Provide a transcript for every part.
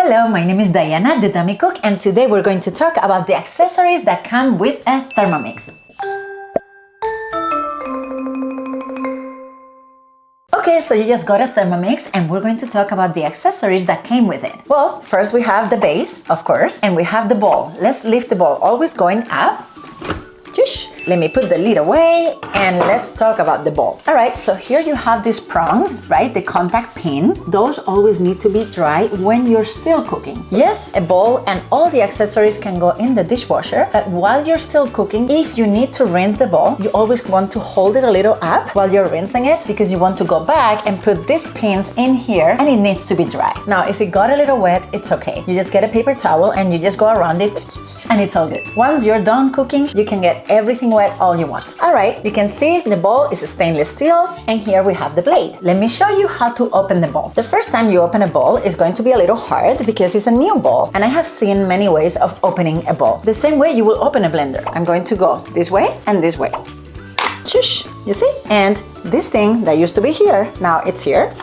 Hello, my name is Diana, the Dummy Cook, and today we're going to talk about the accessories that come with a Thermomix. Okay, so you just got a Thermomix and we're going to talk about the accessories that came with it. Well, first we have the base, of course, and we have the bowl. Let's lift the bowl, always going up. Shush. Let me put the lid away and let's talk about the bowl. All right, so here you have these prongs, right? The contact pins. Those always need to be dry when you're still cooking. Yes, a bowl and all the accessories can go in the dishwasher, but while you're still cooking, if you need to rinse the bowl, you always want to hold it a little up while you're rinsing it because you want to go back and put these pins in here and it needs to be dry. Now, if it got a little wet, it's okay. You just get a paper towel and you just go around it and it's all good. Once you're done cooking, you can get everything wet all you want. All right, you can see the bowl is stainless steel and here we have the blade. Let me show you how to open the bowl. The first time you open a bowl is going to be a little hard because it's a new bowl and I have seen many ways of opening a bowl. The same way you will open a blender. I'm going to go this way and this way. Shush, you see? And this thing that used to be here, now it's here.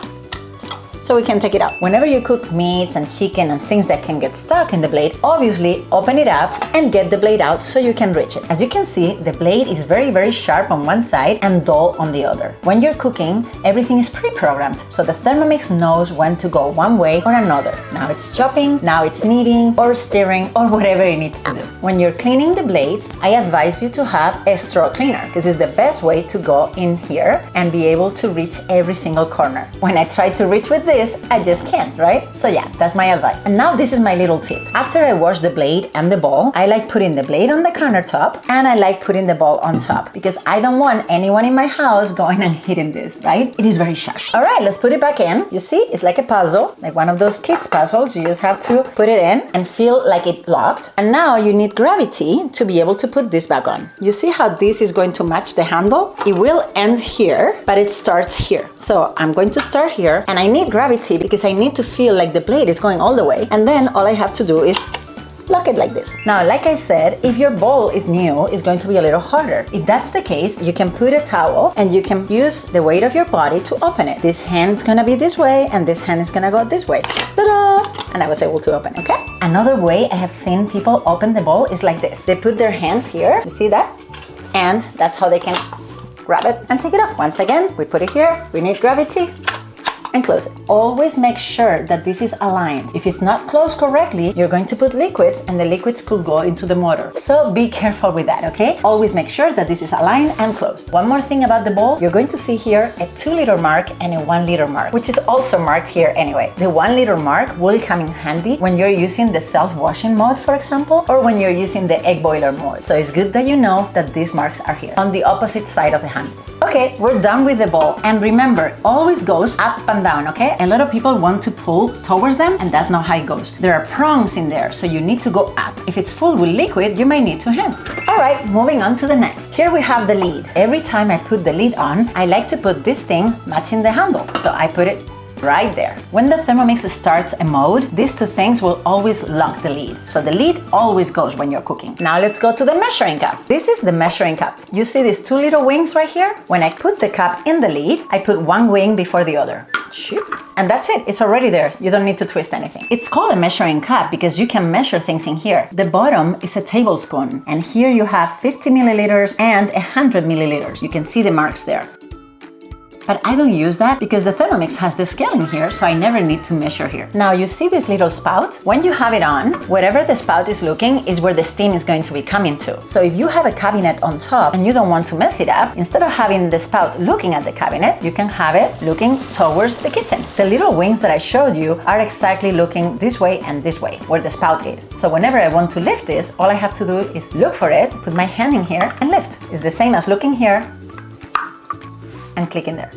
So we can take it out. Whenever you cook meats and chicken and things that can get stuck in the blade, obviously open it up and get the blade out so you can reach it. As you can see, the blade is very, very sharp on one side and dull on the other. When you're cooking, everything is pre-programmed, so the Thermomix knows when to go one way or another. Now it's chopping, now it's kneading or stirring or whatever it needs to do. When you're cleaning the blades, I advise you to have a straw cleaner because it's the best way to go in here and be able to reach every single corner. When I try to reach with this, I just can't, right? So yeah, that's my advice. And now this is my little tip. After I wash the blade and the bowl, I like putting the blade on the countertop and I like putting the bowl on top because I don't want anyone in my house going and hitting this, right? It is very sharp. All right, let's put it back in. You see, it's like a puzzle, like one of those kids puzzles. You just have to put it in and feel like it locked. And now you need gravity to be able to put this back on. You see how this is going to match the handle? It will end here, but it starts here. So I'm going to start here and I need gravity because I need to feel like the blade is going all the way. And then all I have to do is lock it like this. Now, like I said, if your bowl is new, it's going to be a little harder. If that's the case, you can put a towel and you can use the weight of your body to open it. This hand's gonna be this way and this hand is gonna go this way. Ta-da! And I was able to open, okay? Another way I have seen people open the bowl is like this. They put their hands here, you see that? And that's how they can grab it and take it off. Once again, we put it here, we need gravity, and close it. Always make sure that this is aligned. If it's not closed correctly, you're going to put liquids and the liquids could go into the motor. So be careful with that, okay? Always make sure that this is aligned and closed. One more thing about the bowl, you're going to see here a 2-liter mark and a 1-liter mark, which is also marked here anyway. The 1-liter mark will come in handy when you're using the self-washing mode, for example, or when you're using the egg boiler mode. So it's good that you know that these marks are here on the opposite side of the handle. Okay, we're done with the bowl. And remember, always goes up and down, okay? A lot of people want to pull towards them, and that's not how it goes. There are prongs in there, so you need to go up. If it's full with liquid, you may need 2 hands. All right, moving on to the next. Here we have the lid. Every time I put the lid on, I like to put this thing matching the handle. So I put it right there. When the Thermomix starts a mode, these 2 things will always lock the lid. So the lid always goes when you're cooking. Now let's go to the measuring cup. This is the measuring cup. You see these 2 little wings right here? When I put the cup in the lid, I put one wing before the other. Shoot. And that's it. It's already there. You don't need to twist anything. It's called a measuring cup because you can measure things in here. The bottom is a tablespoon. And here you have 50 milliliters and 100 milliliters. You can see the marks there. But I don't use that because the Thermomix has the scale in here, so I never need to measure here. Now you see this little spout? When you have it on, wherever the spout is looking is where the steam is going to be coming to. So if you have a cabinet on top and you don't want to mess it up, instead of having the spout looking at the cabinet, you can have it looking towards the kitchen. The little wings that I showed you are exactly looking this way and this way, where the spout is. So whenever I want to lift this, all I have to do is look for it, put my hand in here and lift. It's the same as looking here and click in there.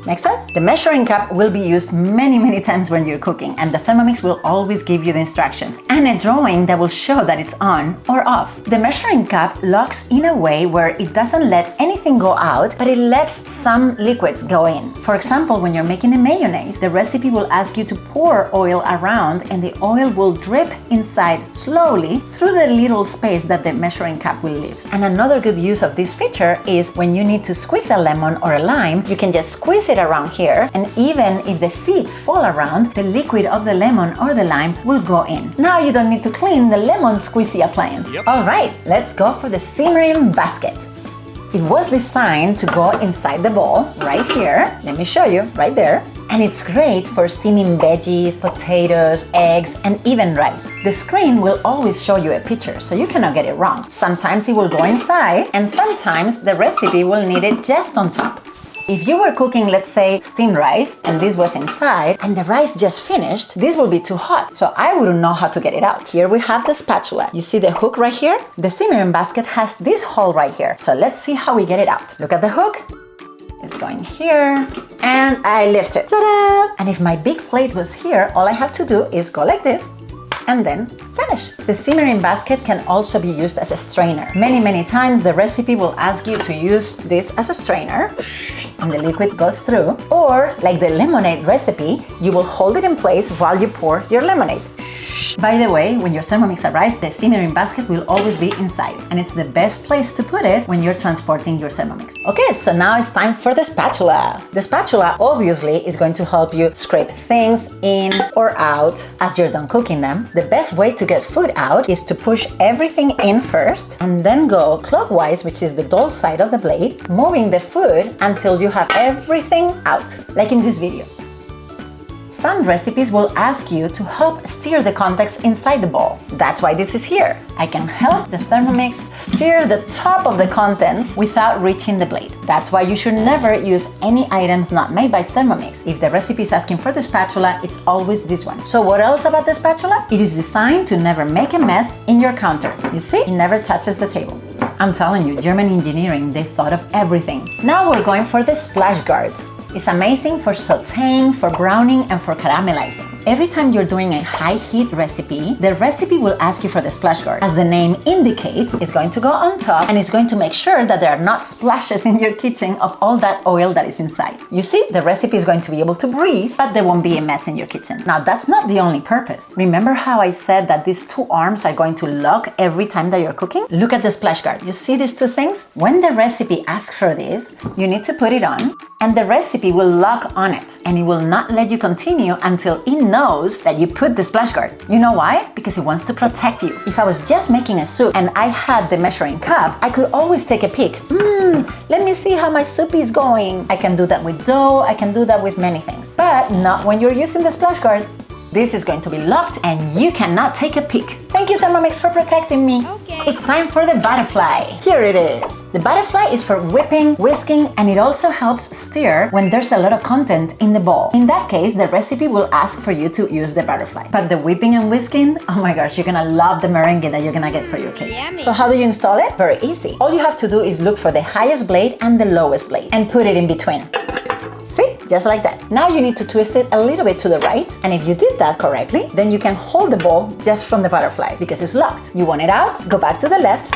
Make sense? The measuring cup will be used many times when you're cooking, and the Thermomix will always give you the instructions and a drawing that will show that it's on or off. The measuring cup locks in a way where it doesn't let anything go out, but it lets some liquids go in. For example, when you're making a mayonnaise, the recipe will ask you to pour oil around and the oil will drip inside slowly through the little space that the measuring cup will leave. And another good use of this feature is when you need to squeeze a lemon or a lime, you can just squeeze it it around here, and even if the seeds fall around, the liquid of the lemon or the lime will go in. Now you don't need to clean the lemon squeezy appliance. Yep. All right, let's go for the simmering basket. It was designed to go inside the bowl right here. Let me show you right there. And it's great for steaming veggies, potatoes, eggs, and even rice. The screen will always show you a picture, so you cannot get it wrong. Sometimes it will go inside, and sometimes the recipe will need it just on top. If you were cooking, let's say, steamed rice, and this was inside, and the rice just finished, this will be too hot, so I wouldn't know how to get it out. Here we have the spatula. You see the hook right here? The simmering basket has this hole right here, so let's see how we get it out. Look at the hook. It's going here, and I lift it. Ta-da! And if my big plate was here, all I have to do is go like this, and then finish. The simmering basket can also be used as a strainer. Many times the recipe will ask you to use this as a strainer, and the liquid goes through. Or, like the lemonade recipe, you will hold it in place while you pour your lemonade. By the way, when your Thermomix arrives, the simmering basket will always be inside, and it's the best place to put it when you're transporting your Thermomix. Okay, so now it's time for the spatula. The spatula obviously is going to help you scrape things in or out as you're done cooking them. The best way to get food out is to push everything in first and then go clockwise, which is the dull side of the blade, moving the food until you have everything out, like in this video. Some recipes will ask you to help stir the contents inside the bowl. That's why this is here. I can help the Thermomix stir the top of the contents without reaching the blade. That's why you should never use any items not made by Thermomix. If the recipe is asking for the spatula, it's always this one. So what else about the spatula? It is designed to never make a mess in your counter. You see, it never touches the table. I'm telling you, German engineering, they thought of everything. Now we're going for the splash guard. It's amazing for sauteing, for browning, and for caramelizing. Every time you're doing a high heat recipe, the recipe will ask you for the splash guard. As the name indicates, it's going to go on top and it's going to make sure that there are not splashes in your kitchen of all that oil that is inside. You see, the recipe is going to be able to breathe, but there won't be a mess in your kitchen. Now, that's not the only purpose. Remember how I said that these two arms are going to lock every time that you're cooking? Look at the splash guard. You see these two things? When the recipe asks for this, you need to put it on, and the recipe will lock on it, and it will not let you continue until it knows that you put the splash guard. You know why? Because it wants to protect you. If I was just making a soup and I had the measuring cup, I could always take a peek. Let me see how my soup is going. I can do that with dough, I can do that with many things, but not when you're using the splash guard. This is going to be locked and you cannot take a peek. Thank you, Thermomix, for protecting me. Okay. It's time for the butterfly. Here it is. The butterfly is for whipping, whisking, and it also helps stir when there's a lot of content in the bowl. In that case, the recipe will ask for you to use the butterfly. But the whipping and whisking, oh my gosh, you're gonna love the merengue that you're gonna get for your cake. Yummy. So how do you install it? Very easy. All you have to do is look for the highest blade and the lowest blade and put it in between. See? Just like that. Now you need to twist it a little bit to the right, and if you did that correctly, then you can hold the ball just from the butterfly because it's locked. You want it out, go back to the left,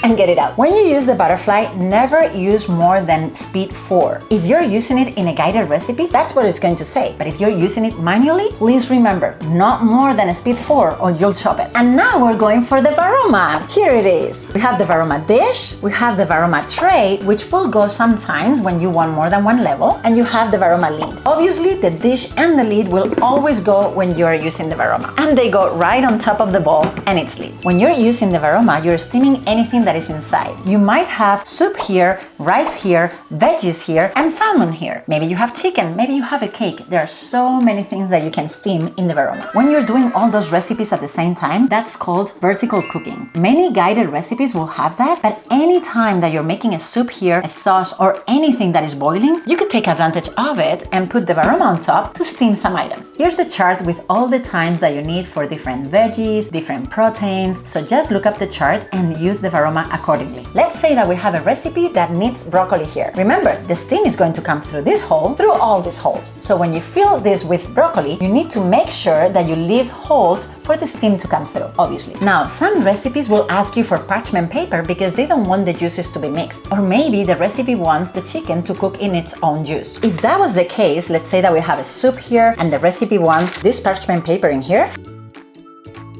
and get it out. When you use the butterfly, never use more than speed 4. If you're using it in a guided recipe, that's what it's going to say. But if you're using it manually, please remember, not more than a speed 4 or you'll chop it. And now we're going for the Varoma. Here it is. We have the Varoma dish, we have the Varoma tray, which will go sometimes when you want more than one level, and you have the Varoma lid. Obviously, the dish and the lid will always go when you're using the Varoma, and they go right on top of the bowl and its lid. When you're using the Varoma, you're steaming anything that is inside. You might have soup here, rice here, veggies here, and salmon here. Maybe you have chicken, maybe you have a cake. There are so many things that you can steam in the Varoma. When you're doing all those recipes at the same time, that's called vertical cooking. Many guided recipes will have that, but any time that you're making a soup here, a sauce, or anything that is boiling, you could take advantage of it and put the Varoma on top to steam some items. Here's the chart with all the times that you need for different veggies, different proteins. So just look up the chart and use the Varoma accordingly. Let's say that we have a recipe that needs broccoli here. Remember, the steam is going to come through this hole, through all these holes. So when you fill this with broccoli, you need to make sure that you leave holes for the steam to come through, obviously. Now, some recipes will ask you for parchment paper because they don't want the juices to be mixed. Or maybe the recipe wants the chicken to cook in its own juice. If that was the case, let's say that we have a soup here and the recipe wants this parchment paper in here.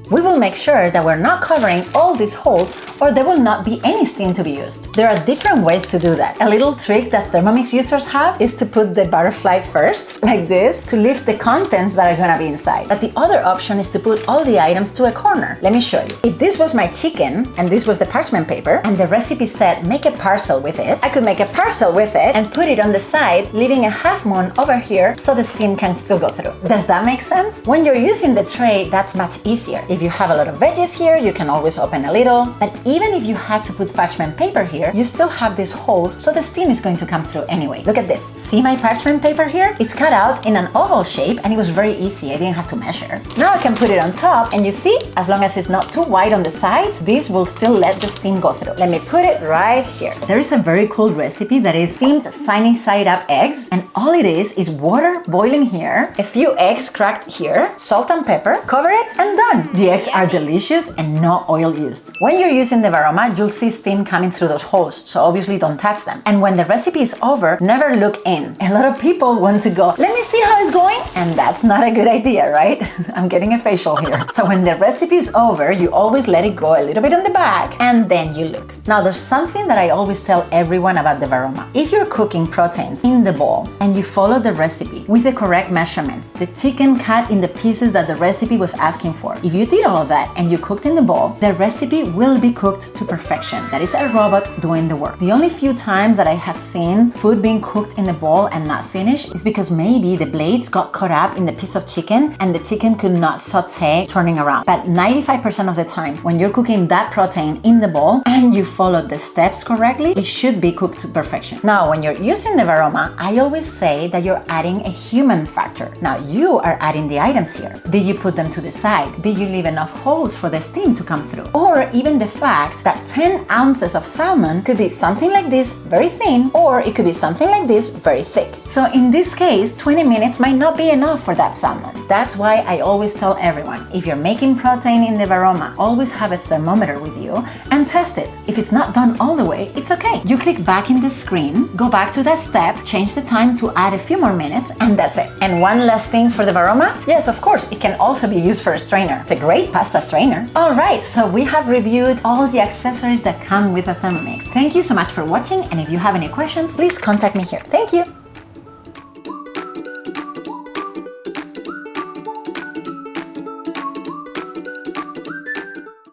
We will make sure that we're not covering all these holes or there will not be any steam to be used. There are different ways to do that. A little trick that Thermomix users have is to put the butterfly first, like this, to lift the contents that are gonna be inside. But the other option is to put all the items to a corner. Let me show you. If this was my chicken and this was the parchment paper and the recipe said make a parcel with it, I could make a parcel with it and put it on the side, leaving a half moon over here so the steam can still go through. Does that make sense? When you're using the tray, that's much easier. If you have a lot of veggies here, you can always open a little. But even if you had to put parchment paper here, you still have these holes, so the steam is going to come through anyway. Look at this. See my parchment paper here? It's cut out in an oval shape and it was very easy. I didn't have to measure. Now I can put it on top and you see, as long as it's not too wide on the sides, this will still let the steam go through. Let me put it right here. There is a very cool recipe that is steamed sunny side up eggs, and all it is water boiling here, a few eggs cracked here, salt and pepper, cover it and done. The eggs are delicious and no oil used. When you're using the Varoma, you'll see steam coming through those holes, so obviously don't touch them. And when the recipe is over, never look in. A lot of people want to go, let me see how it's going, and that's not a good idea, right? I'm getting a facial here. So when the recipe is over, you always let it go a little bit on the back and then you look. Now there's something that I always tell everyone about the Varoma. If you're cooking proteins in the bowl and you follow the recipe with the correct measurements, the chicken cut in the pieces that the recipe was asking for, if you did all of that and you cooked in the bowl, the recipe will be cooked to perfection. That is a robot doing the work. The only few times that I have seen food being cooked in the bowl and not finished is because maybe the blades got caught up in the piece of chicken and the chicken could not saute turning around. But 95% of the times when you're cooking that protein in the bowl and you follow the steps correctly, it should be cooked to perfection. Now, when you're using the Varoma, I always say that you're adding a human factor. Now, you are adding the items here. Did you put them to the side? Did you leave enough holes for the steam to come through? Or even the fact that 10 ounces of salmon could be something like this, very thin, or it could be something like this, very thick. So in this case, 20 minutes might not be enough for that salmon. That's why I always tell everyone, if you're making protein in the Varoma, always have a thermometer with you and test it. If it's not done all the way, it's okay. You click back in the screen, go back to that step, change the time to add a few more minutes, and that's it. And one last thing for the Varoma, yes, of course, it can also be used for a strainer. It's a great pasta strainer. All right, so we have reviewed all the accessories that come with a Thermomix. Thank you so much for watching, and if you have any questions, please contact me here. Thank you.